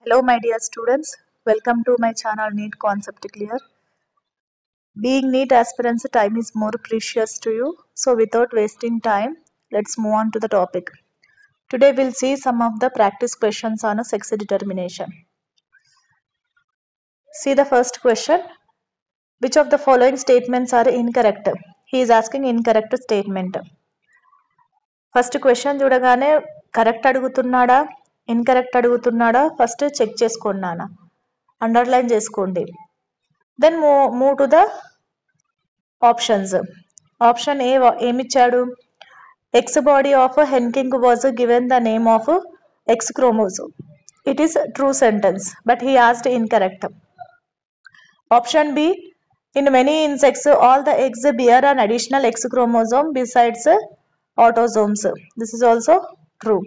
Hello my dear students, welcome to my channel NEET Concept Clear. Being NEET aspirants, time is more precious to you. So without wasting time, let's move on to the topic. Today we'll see some of the practice questions on a sex determination. See the first question. Which of the following statements are incorrect? He is asking incorrect statement. First question చూడగానే correct అడుగుతున్నాడా incorrect అడుగుతున్నాడా first check చేసుకోండి నాన్న, underline చేసుకోండి. Then move to the options. Option A ఏమిచ్చాడు? X body of Henking was given the name of X chromosome. It is true sentence, but he asked incorrect. Option B, in many insects all the eggs bear an additional X chromosome besides autosomes. This is also true.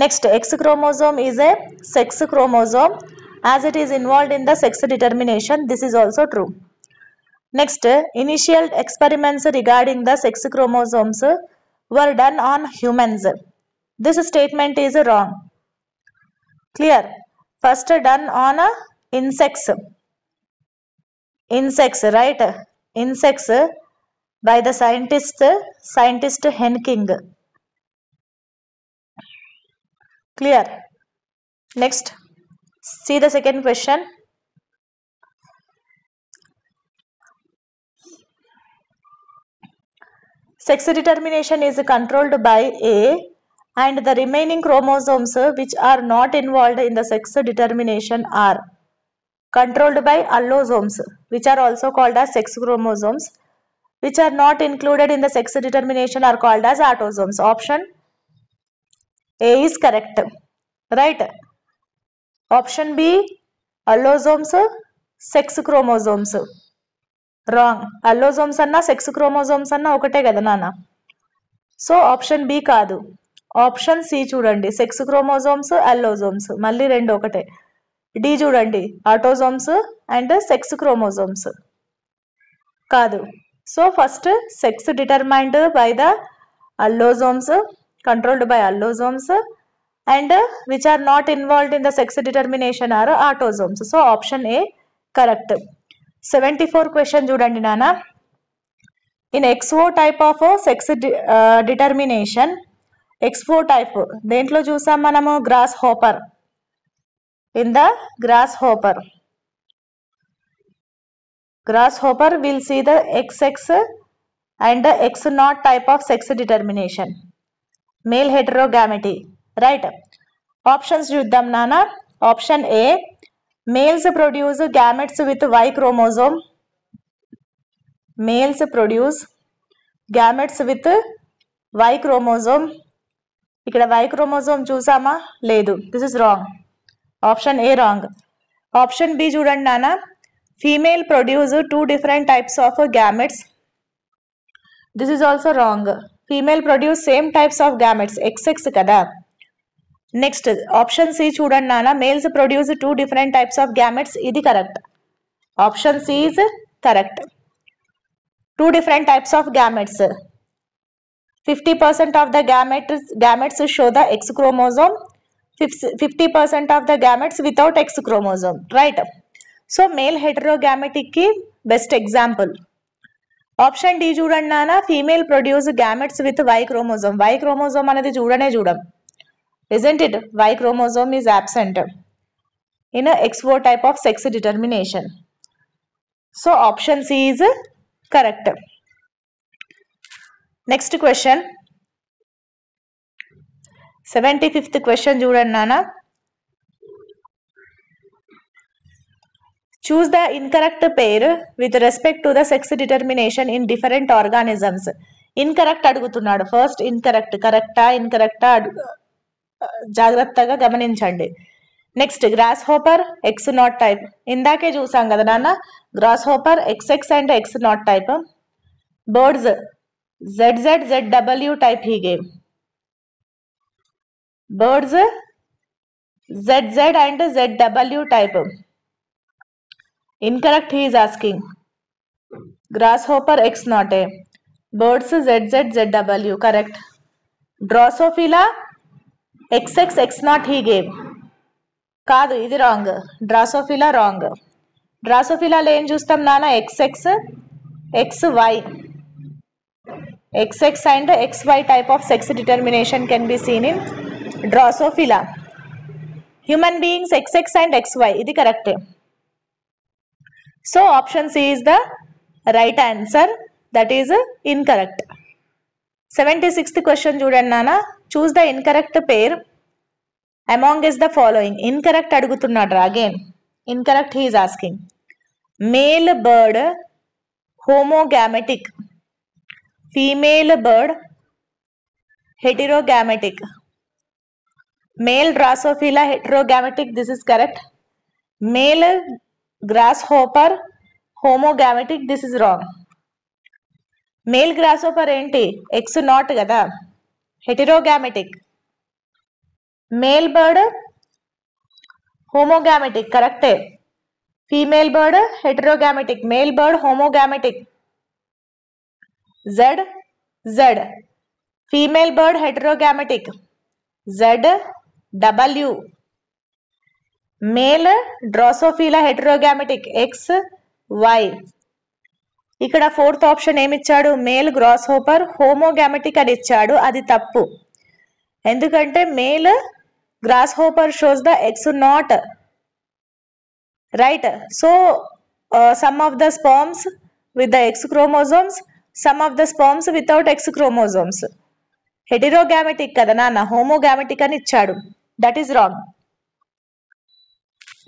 Next, X chromosome is a sex chromosome as it is involved in the sex determination. This is also true. Next, initial experiments regarding the sex chromosomes were done on humans. This statement is wrong. Clear? First done on insects. Insects, right? Insects by the scientist Henking. Clear? Next, see the second question. Sex determination is controlled by A, and the remaining chromosomes which are not involved in the sex determination are controlled by allosomes, which are also called as sex chromosomes, which are not included in the sex determination are called as autosomes. Option A is correct, right? Option B, allosomes, sex chromosomes. Wrong. Allosomes anna sex chromosomes anna ఒకటే కదా నాన్న. So option B కాదు, option C చూడండి. Sex chromosomes, allosomes మళ్ళీ రెండు ఒకటే. D చూడండి, autosomes and sex chromosomes కాదు. So first sex determined by the allosomes, controlled by allosomes, and which are not involved in the sex determination are autosomes. So option A correct. 74 question చూడండి నాన్న. In XO type of sex determination, XO type దేంట్లో చూసాం మనము? Grasshopper. In the grasshopper we'll see the XX and the X0 type of sex determination, male heterogamity, right? Options చూద్దాం నాన్న. Option A, males produce gametes with Y chromosome. Males produce gametes with Y chromosome. ఇక్కడ Y chromosome చూసామా? లేదు. This is wrong. Option A wrong. Option B చూడండి నాన్న. Female produce two different types of gametes. This is also wrong. Female produce same types of gametes, XX kada. Next, option C చూడండి నాన్న. Males produce two different types of gametes. ఇది correct. Option C is correct. Two different types of gametes. 50% of the gametes show the X chromosome. 50% of the gametes without X chromosome, right? So male heterogamity ki best example. Option D చూడండి నాన్న. Female produce gametes with Y chromosome. Y chromosome అనేది చూడం, isn't it? Y chromosome is absent in a XO type of sex determination. So option C is correct. Next question, 75th question చూడండి నాన్న. Choose the incorrect pair with respect to the sex determination in different organisms. Incorrect అడుగుతున్నాడు. First incorrect, కరెక్టా ఇన్కరెక్టా జాగ్రత్తగా గమనించండి. Next, grasshopper X not type. ఇందాకే చూసాం కదా నాన్న, grasshopper XX and X not type. Birds ZZ ZW type he gave. Birds ZZ and ZW type. Incorrect he is asking. Grasshopper X not a. Birds ZZ ZW correct. Drosophila XX X not he gave. కాదు, ఇది wrong. Drosophila wrong. డ్రాసోఫిలాలో ఏం చూస్తాం నాన్న? XX, XY. XX and XY type of sex determination can be seen in Drosophila. Human beings XX and XY. ఇది కరెక్టే. So option C is the right answer. That is incorrect. 76th question చూడండి నాన్న. Choose the incorrect pair among is the following. Incorrect అడుగుతున్నాడు again. Incorrect he is asking. Male bird homogametic. Female bird heterogametic. Male Drosophila heterogametic. This is correct. Male grasshopper homogametic. This is wrong. Male grasshopper ఏంటి? X not కదా. Heterogametic. Male bird homogametic. Correct. Female bird heterogametic. Male bird homogametic. Z. Female bird heterogametic. ZW. Male Drosophila heterogametic. XY. ఇక్కడ fourth option ఏమి ఇచ్చాడు? Male gross hopper హోమోగామెటిక్ అని ఇచ్చాడు. అది తప్పు. ఎందుకంటే male grasshopper shows the X not, right? So some of the sperms with the X chromosomes, some of the sperms without X chromosomes. Heterogametic కదా నాన్న, హోమోగామెటిక్ అని ఇచ్చాడు. That is wrong.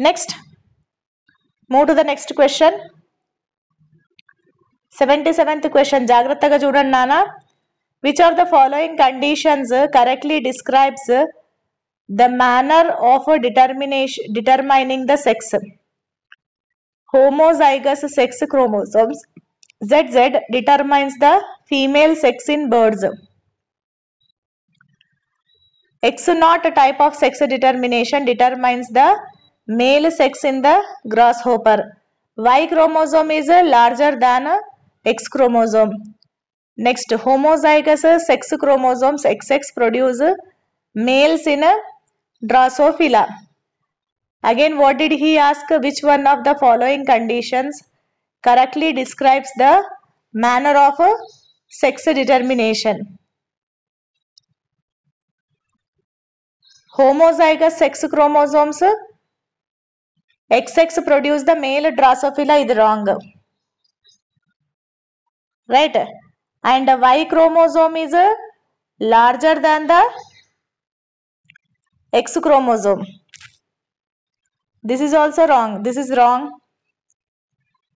Next, move to the next question. 77th question. జాగ్రత్తగా చూడండి నాన్న. Which of the following conditions correctly describes the manner of determining the sex? Homozygous sex chromosomes ZZ determines the female sex in birds. X0 type of sex determination determines the male sex in the grasshopper. Y chromosome is larger than X chromosome. Next, homozygous sex chromosomes XX produce males in Drosophila. Again, what did he ask? Which one of the following conditions correctly describes the manner of sex determination? Homozygous sex chromosomes XX produce the male Drosophila. Is wrong, right? And Y chromosome is larger than the X chromosome. This is also wrong. This is wrong.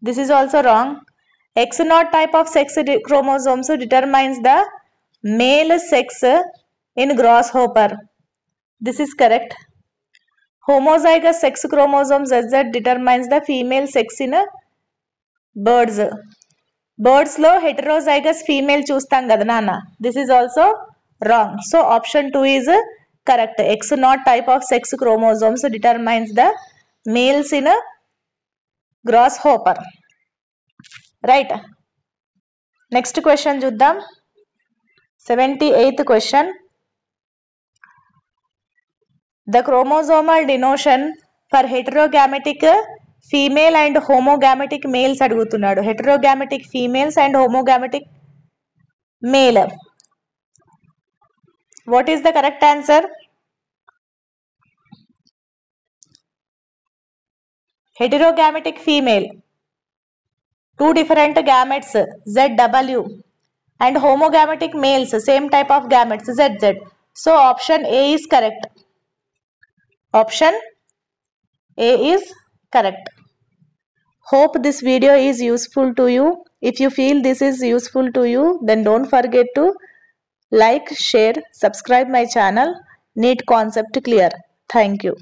This is also wrong. X0 type of sex chromosomes determines the male sex in grasshopper. This is correct. Homozygous sex chromosomes ZZ determines the female sex in birds. Birds లో heterozygous female చూస్తాం కదా నాన్న. This is also wrong. So option 2 is correct. X0 type of sex chromosomes determines the males in a grasshopper. Right. Next question చూద్దాం. 78th question. The chromosomal denotation for heterogametic female and homogametic males అడుగుతున్నాడు. Heterogametic females and homogametic male. What is the correct answer? Heterogametic female, two different gametes ZW, and homogametic males, same type of gametes ZZ. So option A is correct. Option A is correct. Hope this video is useful to you. If you feel this is useful to you, then don't forget to like, share, subscribe my channel. NEET concept clear. Thank you.